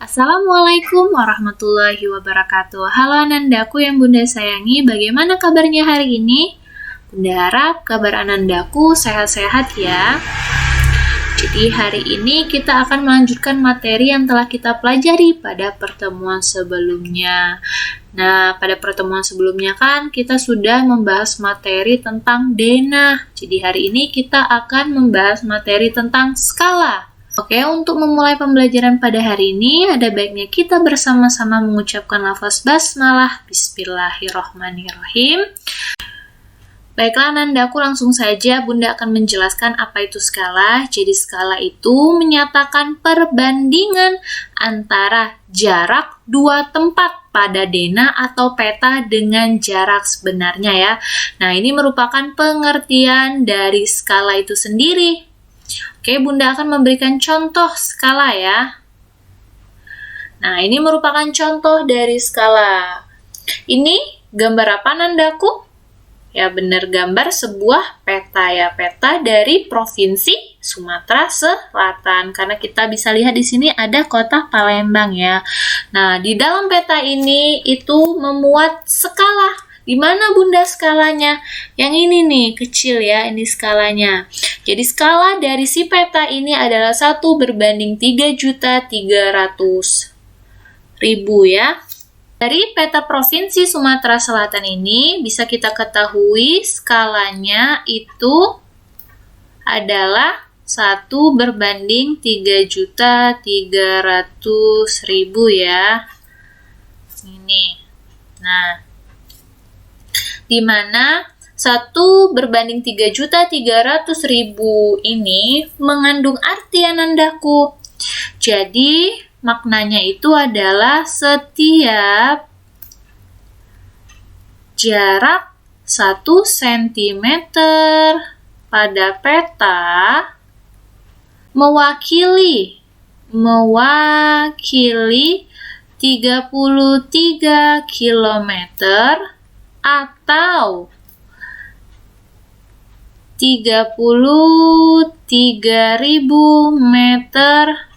Assalamualaikum warahmatullahi wabarakatuh. Halo Anandaku yang Bunda sayangi, bagaimana kabarnya hari ini? Bunda harap kabar Anandaku sehat-sehat ya. Jadi hari ini kita akan melanjutkan materi yang telah kita pelajari pada pertemuan sebelumnya. Nah, pada pertemuan sebelumnya kan kita sudah membahas materi tentang denah. Jadi hari ini kita akan membahas materi tentang skala. Oke, untuk memulai pembelajaran pada hari ini, ada baiknya kita bersama-sama mengucapkan lafaz basmalah. Bismillahirrohmanirrohim. Baiklah, Anandaku, langsung saja Bunda akan menjelaskan apa itu skala. Jadi skala itu menyatakan perbandingan antara jarak dua tempat pada denah atau peta dengan jarak sebenarnya ya. Nah, ini merupakan pengertian dari skala itu sendiri. Oke, Bunda akan memberikan contoh skala ya. Nah, ini merupakan contoh dari skala. Ini gambar apa, Nandaku? Ya, benar, gambar sebuah peta ya. Peta dari Provinsi Sumatera Selatan. Karena kita bisa lihat di sini ada kota Palembang ya. Nah, di dalam peta ini itu memuat skala. Di mana Bunda skalanya? Yang ini nih, kecil ya, ini skalanya. Jadi skala dari si peta ini adalah 1/3 3.300.000 ya. Dari peta Provinsi Sumatera Selatan ini bisa kita ketahui skalanya itu adalah 1/3.300.000 ya. Ini. Nah, di mana 1/3.300.000 ini mengandung arti Anandaku. Jadi, maknanya itu adalah setiap jarak 1 cm pada peta mewakili 33 km atau 33.000 meter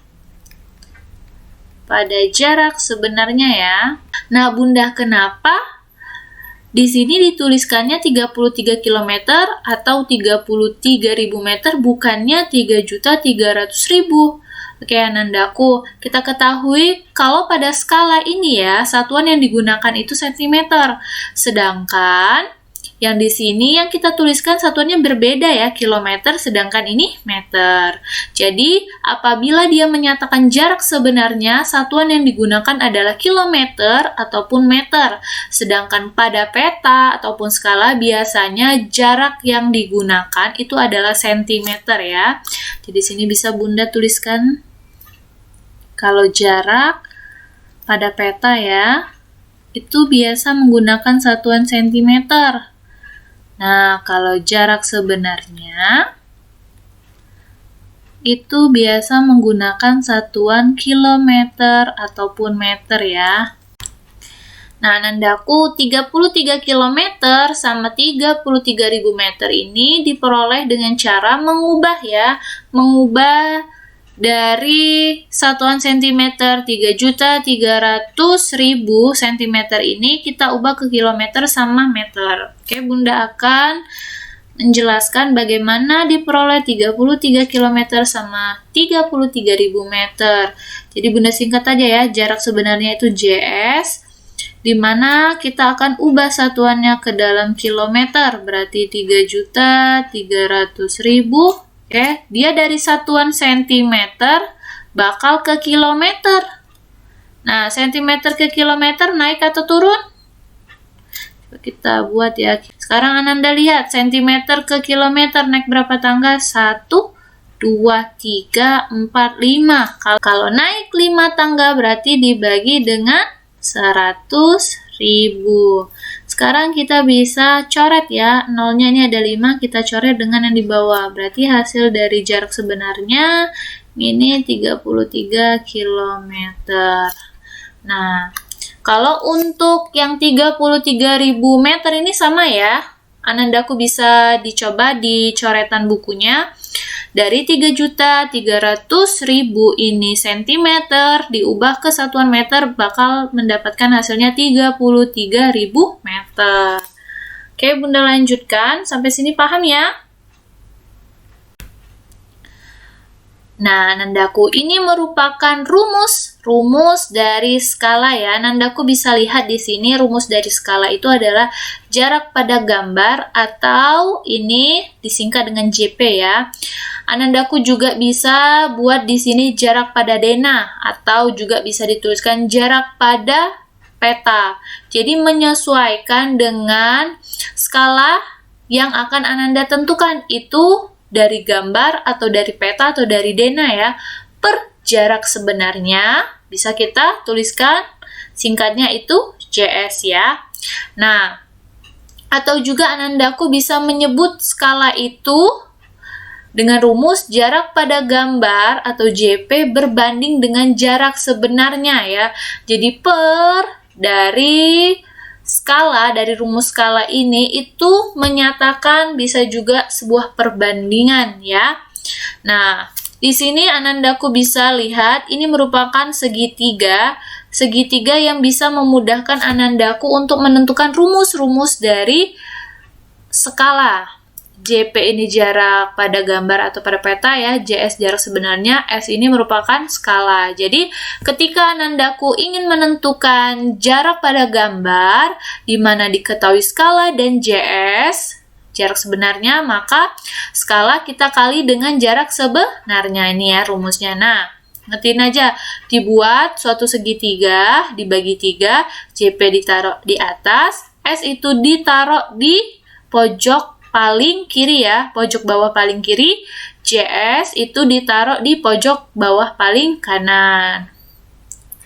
pada jarak sebenarnya ya. Nah, Bunda, kenapa di sini dituliskannya 33 km atau 33.000 meter bukannya 3.300.000? Oke, Anandaku, kita ketahui kalau pada skala ini ya, satuan yang digunakan itu cm. Sedangkan yang di sini yang kita tuliskan satuannya berbeda ya, kilometer, sedangkan ini meter. Jadi, apabila dia menyatakan jarak sebenarnya, satuan yang digunakan adalah kilometer ataupun meter. Sedangkan pada peta ataupun skala biasanya jarak yang digunakan itu adalah sentimeter ya. Jadi, sini bisa Bunda tuliskan kalau jarak pada peta ya, itu biasa menggunakan satuan sentimeter. Nah, kalau jarak sebenarnya itu biasa menggunakan satuan kilometer ataupun meter ya. Nah, Anandaku, 33 km sama 33.000 meter ini diperoleh dengan cara mengubah ya. Mengubah dari satuan cm 3.300.000 cm ini kita ubah ke kilometer sama meter. Oke, Bunda akan menjelaskan bagaimana diperoleh 33 km sama 33.000 meter. Jadi Bunda singkat aja ya, jarak sebenarnya itu JS, di mana kita akan ubah satuannya ke dalam kilometer, berarti 3.300.000. Oke, dia dari satuan sentimeter bakal ke kilometer. Nah, sentimeter ke kilometer naik atau turun? Coba kita buat ya. Sekarang Ananda lihat, sentimeter ke kilometer naik berapa tangga? 1, 2, 3, 4, 5. Kalau naik 5 tangga berarti dibagi dengan 100.000. Sekarang kita bisa coret ya, nolnya ini ada 5, kita coret dengan yang di bawah. Berarti hasil dari jarak sebenarnya ini 33 km. Nah, kalau untuk yang 33.000 meter ini sama ya, Anandaku bisa dicoba di coretan bukunya. Dari 3.300.000 ini sentimeter diubah ke satuan meter bakal mendapatkan hasilnya 33.000 meter. Oke, Bunda lanjutkan. Sampai sini paham ya? Nah, Nandaku, ini merupakan rumus dari skala ya. Nandaku bisa lihat di sini rumus dari skala itu adalah jarak pada gambar atau ini disingkat dengan JP ya. Anandaku juga bisa buat di sini jarak pada denah atau juga bisa dituliskan jarak pada peta. Jadi menyesuaikan dengan skala yang akan Ananda tentukan itu dari gambar atau dari peta atau dari denah ya, per jarak sebenarnya bisa kita tuliskan singkatnya itu JS ya. Nah, atau juga Anandaku bisa menyebut skala itu dengan rumus jarak pada gambar atau JP berbanding dengan jarak sebenarnya ya. Jadi per dari skala, dari rumus skala ini itu menyatakan bisa juga sebuah perbandingan ya. Nah, di sini Anandaku bisa lihat ini merupakan segitiga yang bisa memudahkan Anandaku untuk menentukan rumus-rumus dari skala. JP ini jarak pada gambar atau pada peta ya, JS jarak sebenarnya, S ini merupakan skala. Jadi ketika Anandaku ingin menentukan jarak pada gambar di mana diketahui skala dan JS jarak sebenarnya, maka skala kita kali dengan jarak sebenarnya. Ini ya rumusnya. Nah, ngertiin aja, dibuat suatu segitiga dibagi 3, JP ditaruh di atas, S itu ditaruh di pojok paling kiri ya, pojok bawah paling kiri, JS itu ditaruh di pojok bawah paling kanan.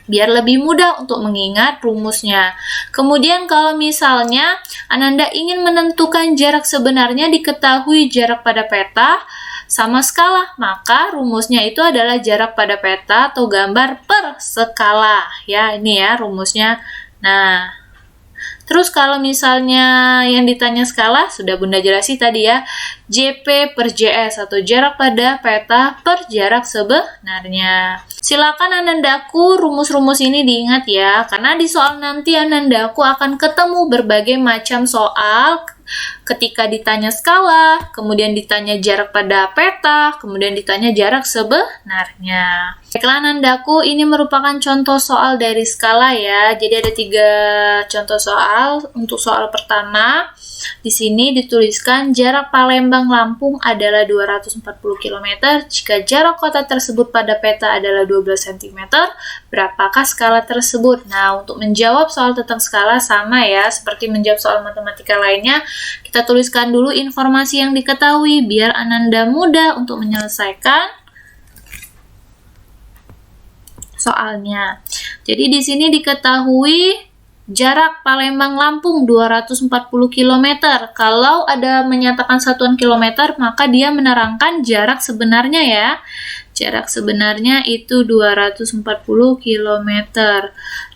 Biar lebih mudah untuk mengingat rumusnya. Kemudian kalau misalnya Ananda ingin menentukan jarak sebenarnya diketahui jarak pada peta sama skala, maka rumusnya itu adalah jarak pada peta atau gambar per skala. Ya, ini ya rumusnya. Nah, terus kalau misalnya yang ditanya skala, sudah Bunda jelasin tadi ya, JP per JS atau jarak pada peta per jarak sebenarnya. Silakan Anandaku rumus-rumus ini diingat ya, karena di soal nanti Anandaku akan ketemu berbagai macam soal ketika ditanya skala, kemudian ditanya jarak pada peta, kemudian ditanya jarak sebenarnya. Baiklah Anandaku, ini merupakan contoh soal dari skala ya. Jadi ada 3 contoh soal. Untuk soal pertama, di sini dituliskan jarak Palembang Lampung adalah 240 km. Jika jarak kota tersebut pada peta adalah 12 cm, berapakah skala tersebut? Nah, untuk menjawab soal tentang skala sama ya, seperti menjawab soal matematika lainnya, kita tuliskan dulu informasi yang diketahui biar Ananda mudah untuk menyelesaikan soalnya. Jadi di sini diketahui jarak Palembang Lampung 240 km. Kalau ada menyatakan satuan kilometer, maka dia menerangkan jarak sebenarnya ya. Jarak sebenarnya itu 240 km.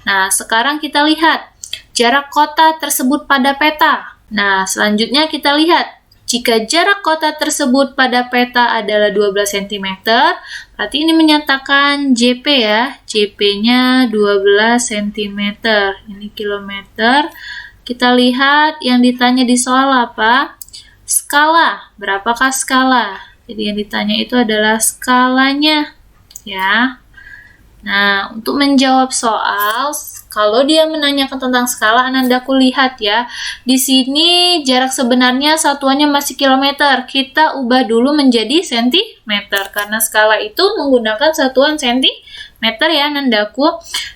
Nah, sekarang kita lihat jarak kota tersebut pada peta. Nah, selanjutnya kita lihat jika jarak kota tersebut pada peta adalah 12 cm, berarti ini menyatakan JP ya. JP-nya 12 cm. Ini kilometer. Kita lihat yang ditanya di soal apa? Skala. Berapakah skala? Jadi yang ditanya itu adalah skalanya ya. Nah, untuk menjawab soal, kalau dia menanyakan tentang skala, Anandaku lihat ya. Di sini jarak sebenarnya satuannya masih kilometer. Kita ubah dulu menjadi sentimeter karena skala itu menggunakan satuan sentimeter ya Anandaku.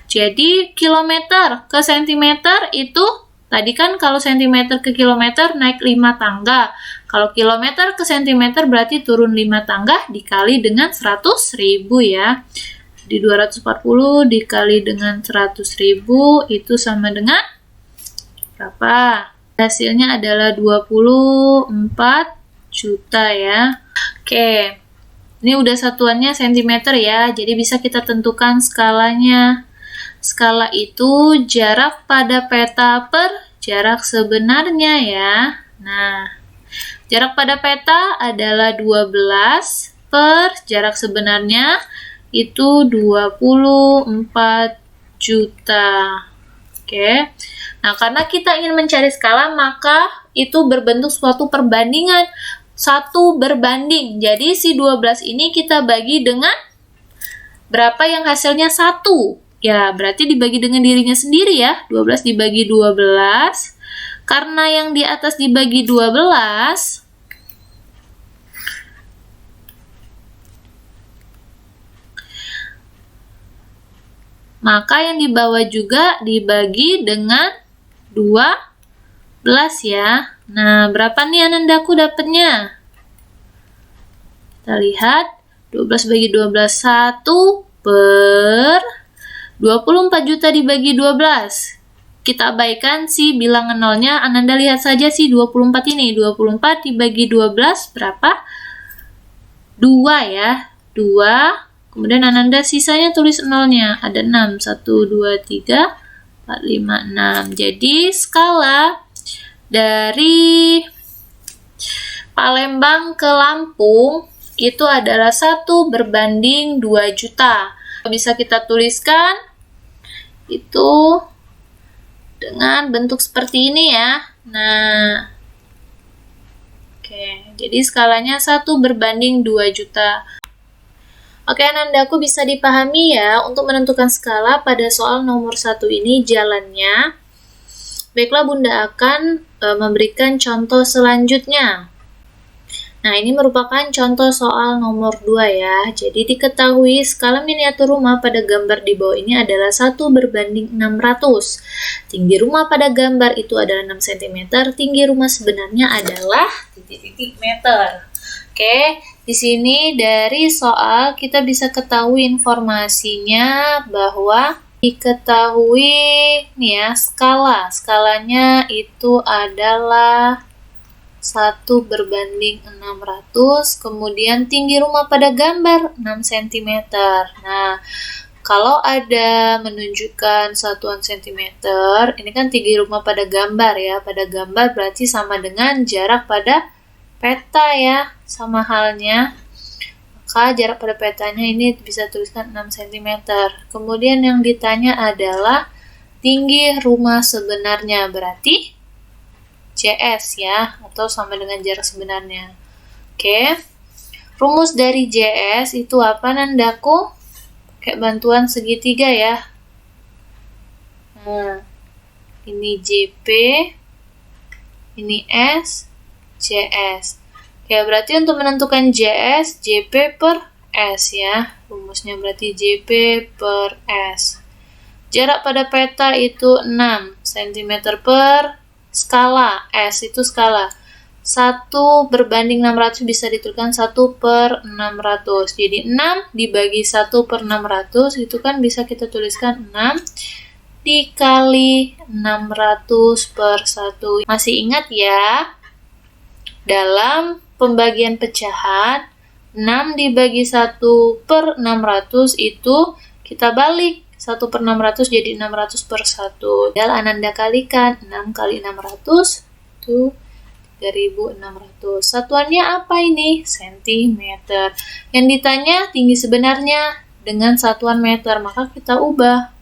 Jadi kilometer ke sentimeter itu tadi kan kalau sentimeter ke kilometer naik 5 tangga. Kalau kilometer ke sentimeter berarti turun 5 tangga dikali dengan 100.000 ya. Di 240 dikali dengan 100.000 itu sama dengan berapa? Hasilnya adalah 24 juta ya. Oke. Ini udah satuannya sentimeter ya. Jadi bisa kita tentukan skalanya. Skala itu jarak pada peta per jarak sebenarnya ya. Nah, jarak pada peta adalah 12 per jarak sebenarnya itu 24 juta. Oke. Nah, karena kita ingin mencari skala, maka itu berbentuk suatu perbandingan. 1 berbanding. Jadi, si 12 ini kita bagi dengan berapa yang hasilnya 1. Ya, berarti dibagi dengan dirinya sendiri ya. 12 dibagi 12. Karena yang di atas dibagi 12, maka yang di bawah juga dibagi dengan 12 ya. Nah, berapa nih Anandaku dapatnya? Kita lihat, 12 bagi 12, 1 per 24 juta dibagi 12. Kita abaikan si bilangan nolnya, Ananda lihat saja si 24 ini. 24 dibagi 12 berapa? 2 ya, 2. Kemudian Ananda sisanya tulis nolnya, ada 6, 1, 2, 3, 4, 5, 6. Jadi skala dari Palembang ke Lampung itu adalah 1 berbanding 2 juta. Bisa kita tuliskan itu dengan bentuk seperti ini ya. Nah, oke, jadi skalanya 1 berbanding 2 juta. Oke, Anandaku bisa dipahami ya, untuk menentukan skala pada soal nomor 1 ini jalannya. Baiklah, Bunda akan memberikan contoh selanjutnya. Nah, ini merupakan contoh soal nomor 2 ya. Jadi diketahui skala miniatur rumah pada gambar di bawah ini adalah 1 berbanding 600. Tinggi rumah pada gambar itu adalah 6 cm, tinggi rumah sebenarnya adalah titik-titik meter. Oke, di sini dari soal kita bisa ketahui informasinya bahwa diketahui nih ya, skalanya itu adalah 1 berbanding 600, kemudian tinggi rumah pada gambar 6 cm. Nah, kalau ada menunjukkan satuan cm, ini kan tinggi rumah pada gambar ya, pada gambar berarti sama dengan jarak pada peta ya, sama halnya. Maka jarak pada petanya ini bisa tuliskan 6 cm. Kemudian yang ditanya adalah tinggi rumah sebenarnya, berarti JS ya, atau sama dengan jarak sebenarnya. Oke, rumus dari JS itu apa Nandaku? Kayak bantuan segitiga ya. Nah, ini JP, ini S, JS. Ya, berarti untuk menentukan JS, JP per S ya. Rumusnya berarti JP per S. Jarak pada peta itu 6 cm per skala. S itu skala. 1 berbanding 600 bisa dituliskan 1 per 600. Jadi 6 dibagi 1 per 600 itu kan bisa kita tuliskan 6 dikali 600 per 1. Masih ingat ya? Dalam pembagian pecahan, 6 dibagi 1 per 600 itu kita balik. 1 per 600 jadi 600 per 1. Dan Ananda kalikan 6 kali 600 itu 3600. Satuannya apa ini? Sentimeter. Yang ditanya tinggi sebenarnya dengan satuan meter, maka kita ubah.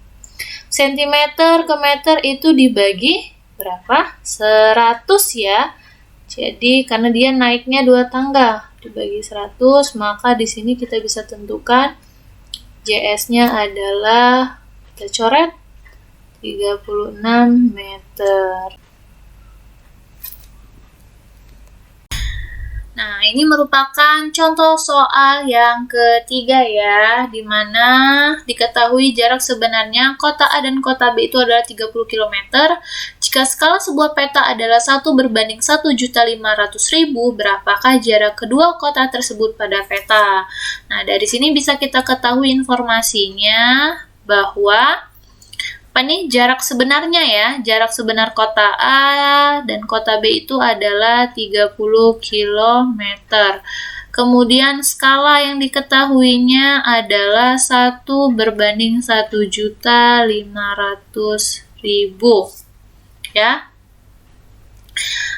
Sentimeter ke meter itu dibagi berapa? 100 ya. Jadi karena dia naiknya 2 tangga, dibagi 100, maka di sini kita bisa tentukan JS-nya adalah, kita coret, 36 meter. Nah, ini merupakan contoh soal yang ketiga ya, di mana diketahui jarak sebenarnya kota A dan kota B itu adalah 30 km. Jika skala sebuah peta adalah 1 berbanding 1.500.000, berapakah jarak kedua kota tersebut pada peta? Nah, dari sini bisa kita ketahui informasinya bahwa jarak sebenarnya ya, jarak sebenar kota A dan kota B itu adalah 30 km. Kemudian skala yang diketahuinya adalah 1 berbanding 1.500.000 ya.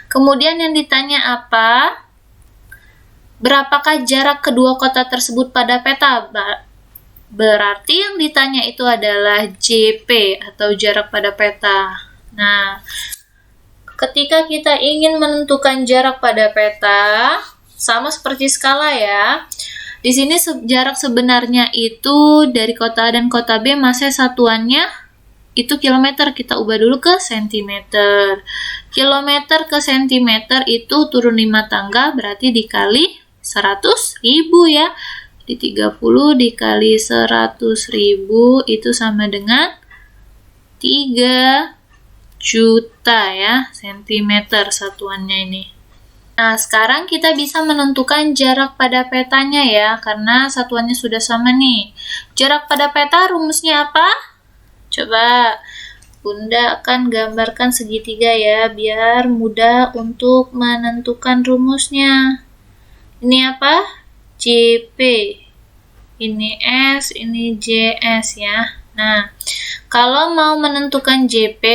Kemudian yang ditanya apa? Berapakah jarak kedua kota tersebut pada peta? Berarti yang ditanya itu adalah JP atau jarak pada peta. Nah, ketika kita ingin menentukan jarak pada peta, sama seperti skala ya. Di sini jarak sebenarnya itu dari kota A dan kota B masih satuannya itu kilometer. Kita ubah dulu ke sentimeter. Kilometer ke sentimeter itu turun 5 tangga berarti dikali 100.000 ya. Di 30 dikali 100.000 itu sama dengan 3 juta ya, sentimeter satuannya ini. Nah, sekarang kita bisa menentukan jarak pada petanya ya, karena satuannya sudah sama nih. Jarak pada peta rumusnya apa? Coba Bunda akan gambarkan segitiga ya, biar mudah untuk menentukan rumusnya. Ini apa? JP. Ini S, ini JS ya. Nah, kalau mau menentukan JP,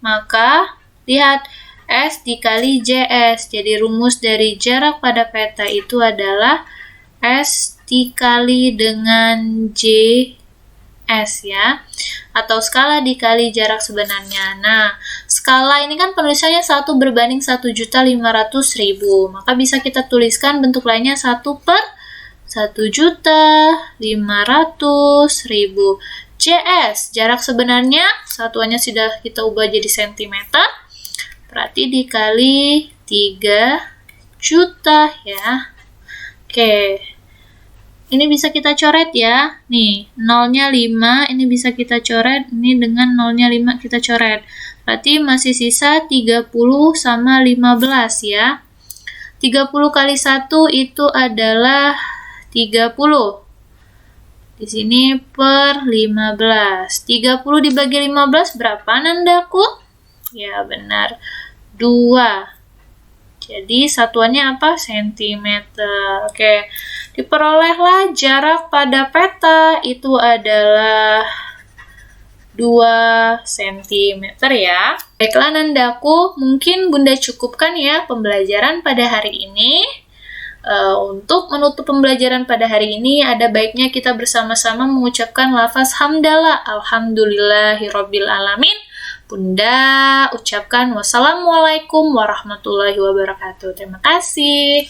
maka lihat S dikali JS. Jadi rumus dari jarak pada peta itu adalah S dikali dengan JS ya. Atau skala dikali jarak sebenarnya. Nah, skala ini kan penulisannya 1 berbanding 1.500.000. Maka bisa kita tuliskan bentuk lainnya 1/1.500.000. JS, jarak sebenarnya satuannya sudah kita ubah jadi sentimeter. Berarti dikali 3 juta ya. Oke. Ini bisa kita coret ya. Nih, nolnya 5, ini bisa kita coret. Ini dengan nolnya 5 kita coret. Berarti masih sisa 30 sama 15 ya. 30 kali 1 itu adalah 30. Di sini per 15. 30 dibagi 15 berapa nandaku? Ya benar, 2. Jadi satuannya apa? Sentimeter. Oke, diperolehlah jarak pada peta itu adalah 2 cm ya. Baiklah nandaku, mungkin Bunda cukupkan ya pembelajaran pada hari ini. Untuk menutup pembelajaran pada hari ini, ada baiknya kita bersama-sama mengucapkan lafaz hamdalah. Alhamdulillahirabbil alamin. Bunda ucapkan wassalamualaikum warahmatullahi wabarakatuh. Terima kasih.